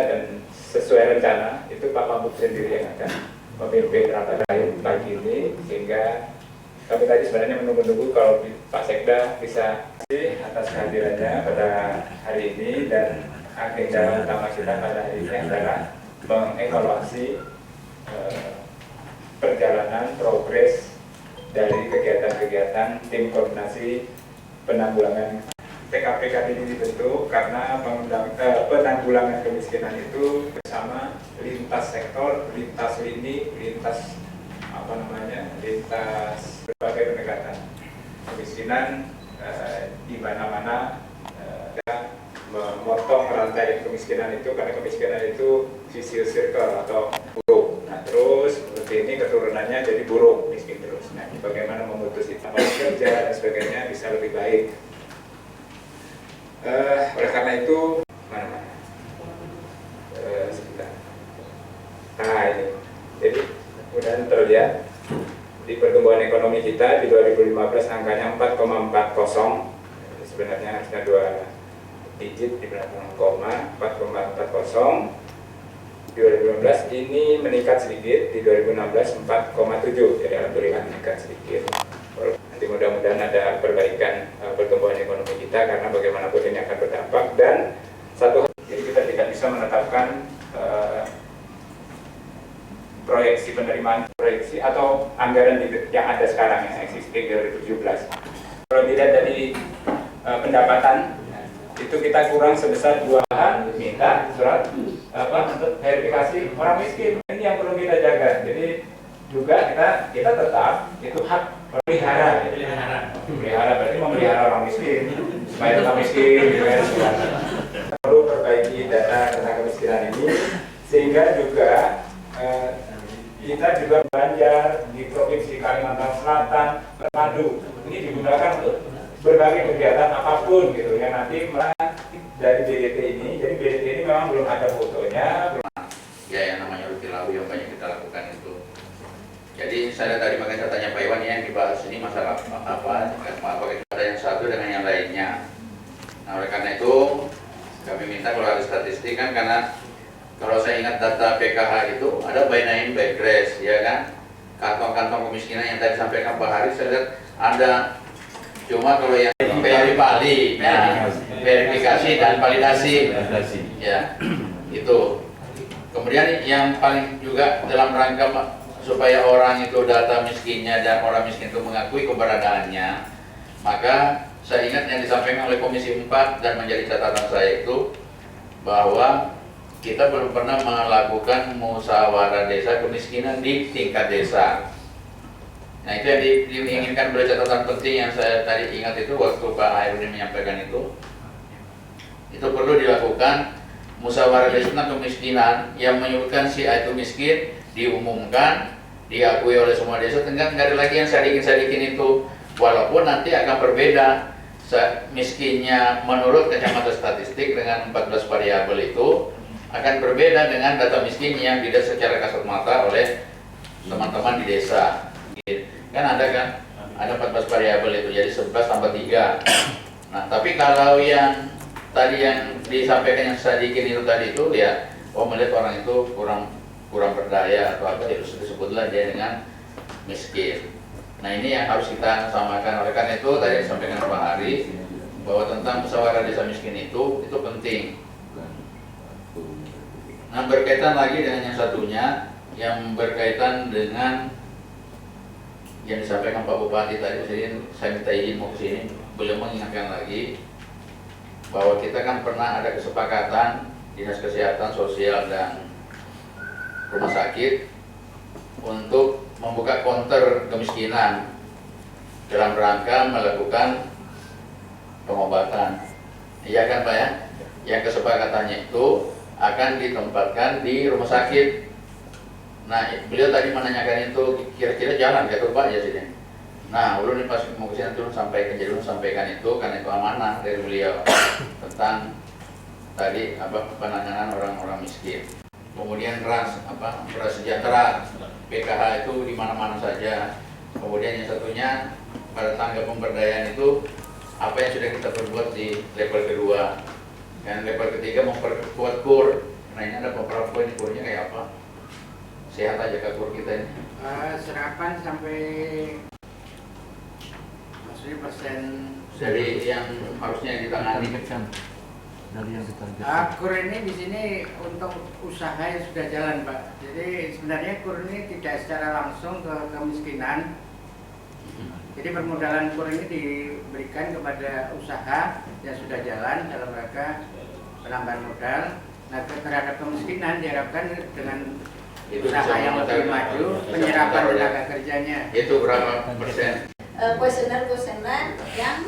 dan sesuai rencana itu Pak Pambuk sendiri yang akan memimpin rapat pagi ini, sehingga kami tadi sebenarnya menunggu-nunggu kalau Pak Sekda bisa atas kehadirannya pada hari ini, dan agenda utama kita pada hari ini adalah mengevaluasi perjalanan progres dari kegiatan-kegiatan tim koordinasi penanggulangan. TKPKD ini dibentuk karena penanggulangan kemiskinan itu bersama lintas sektor, lintas lini, lintas lintas berbagai pendekatan. Kemiskinan di mana-mana memotong rantai kemiskinan itu, karena kemiskinan itu vicious circle atau burung. Nah, terus seperti ini keturunannya jadi burung miskin terus. Nah, bagaimana memutus itu, kerja dan sebagainya bisa lebih baik. Oleh karena itu, sebentar. Nah, ini. Jadi, kemudian terlihat di pertumbuhan ekonomi kita di 2015 angkanya 4,40. Sebenarnya harusnya 2 digit di belakang koma, 4,40. Di 2015 ini meningkat sedikit, di 2016 4,7. Jadi alhamdulillah meningkat sedikit. Nanti mudah-mudahan ada perbaikan pertumbuhan ekonomi kita, karena bagaimanapun ini akan berdampak. Dan satu hal, jadi kita tidak bisa menetapkan proyeksi penerimaan, proyeksi atau anggaran yang ada sekarang yang existing 2017. Kalau dilihat dari pendapatan itu kita kurang sebesar 2 minta surat untuk verifikasi orang miskin. Ini yang perlu kita jaga. Jadi juga kita tetap itu hak pelihara, berarti memelihara orang miskin supaya tetap miskin. Perlu perbaiki data tentang kemiskinan ini, sehingga juga kita juga Banjar di provinsi Kalimantan Selatan, Manado ini digunakan untuk berbagai kegiatan apapun gitu yang nanti dari BDT ini. Jadi BDT ini memang belum ada fotonya. Ya, yang namanya rupilawi yang banyak kita lakukan itu. Jadi saya tadi makanya saya tanya Pak Iwan, yang dibahas ini masalah apa ada yang satu dengan yang lainnya. Nah, oleh karena itu kami minta kalau ada statistik kan, karena kalau saya ingat data PKH itu ada by name by grace, ya kan, kantong-kantong kemiskinan yang tadi sampaikan Pak Haris, saya lihat ada. Cuma kalau yang verifikasi dan validasi, ya itu. Kemudian yang paling juga dalam rangka supaya orang itu data miskinnya dan orang miskin itu mengakui keberadaannya, maka saya ingat yang disampaikan oleh Komisi 4 dan menjadi catatan saya itu bahwa kita belum pernah melakukan musyawarah desa kemiskinan di tingkat desa. Nah, itu yang diinginkan oleh catatan penting yang saya tadi ingat itu waktu Pak Hairudin menyampaikan itu perlu dilakukan musyawarah desa tentang kemiskinan yang menyebutkan si A itu miskin, diumumkan, diakui oleh semua desa, nggak ada lagi yang sadikin itu, walaupun nanti akan berbeda miskinnya menurut kacamata statistik dengan 14 variabel itu akan berbeda dengan data miskin yang dilihat secara kasat mata oleh teman-teman di desa. Kan ada 14 variabel itu, jadi 11 tambah 3. Nah, tapi kalau yang tadi yang disampaikan yang sadikin itu tadi itu ya, melihat orang itu kurang berdaya atau apa, disebutlah dia dengan miskin. Nah, ini yang harus kita samakan. Oleh karena itu tadi yang disampaikan Pak Hari bahwa tentang musyawarah desa miskin itu penting. Nah, berkaitan lagi dengan yang satunya yang berkaitan dengan yang disampaikan Pak Bupati tadi, saya minta izin mau ke sini, beliau mengingatkan lagi bahwa kita kan pernah ada kesepakatan Dinas Kesehatan Sosial dan Rumah Sakit untuk membuka counter kemiskinan dalam rangka melakukan pengobatan. Iya kan Pak ya? Yang kesepakatannya itu akan ditempatkan di rumah sakit. Nah, beliau tadi menanyakan itu kira-kira jalan gitu Pak ya sini. Nah, ulun pas mau ke sini turun sampaikan, jadi ulun sampaikan itu karena itu amanah dari beliau tentang tadi penanganan orang-orang miskin. Kemudian prasejahtera PKH itu di mana-mana saja. Kemudian yang satunya pada tangga pemberdayaan itu apa yang sudah kita perbuat di level kedua. Dan level ketiga memperkuat KUR. Nah ini ada beberapa poin-poinnya kayak apa? Sehat aja ke kur kita ini. Serapan sampai maksudnya persen Dari yang harusnya ditangani. Dari yang ditargetkan. kur ini di sini untuk usaha yang sudah jalan, Pak. Jadi sebenarnya kur ini tidak secara langsung ke kemiskinan. Jadi permodalan kur ini diberikan kepada usaha yang sudah jalan dalam rangka penambahan modal. Nah, terhadap kemiskinan diharapkan dengan Itu usaha bisa yang lebih memotong- maju, bisa penyerapan memotong tenaga kerjanya. Itu berapa persen? Kuesioner yang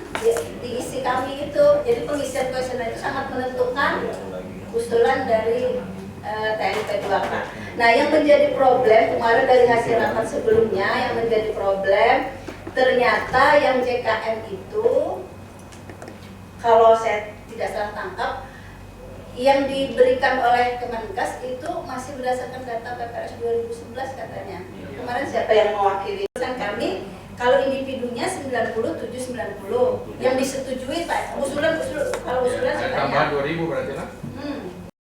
diisi kami itu. Jadi pengisian kuesioner itu sangat menentukan usulan dari TNP 2K. Nah, yang menjadi problem kemarin dari hasil rapat sebelumnya, yang menjadi problem ternyata yang JKM itu, kalau saya tidak salah tangkap, yang diberikan oleh Kemenkes itu masih berdasarkan data PPS 2011 katanya. Kemarin siapa yang mewakili? Kan kami kalau individunya 97-90 yang disetujui Pak, kalau usulan Tambahan sebanyak 2000 berarti lah?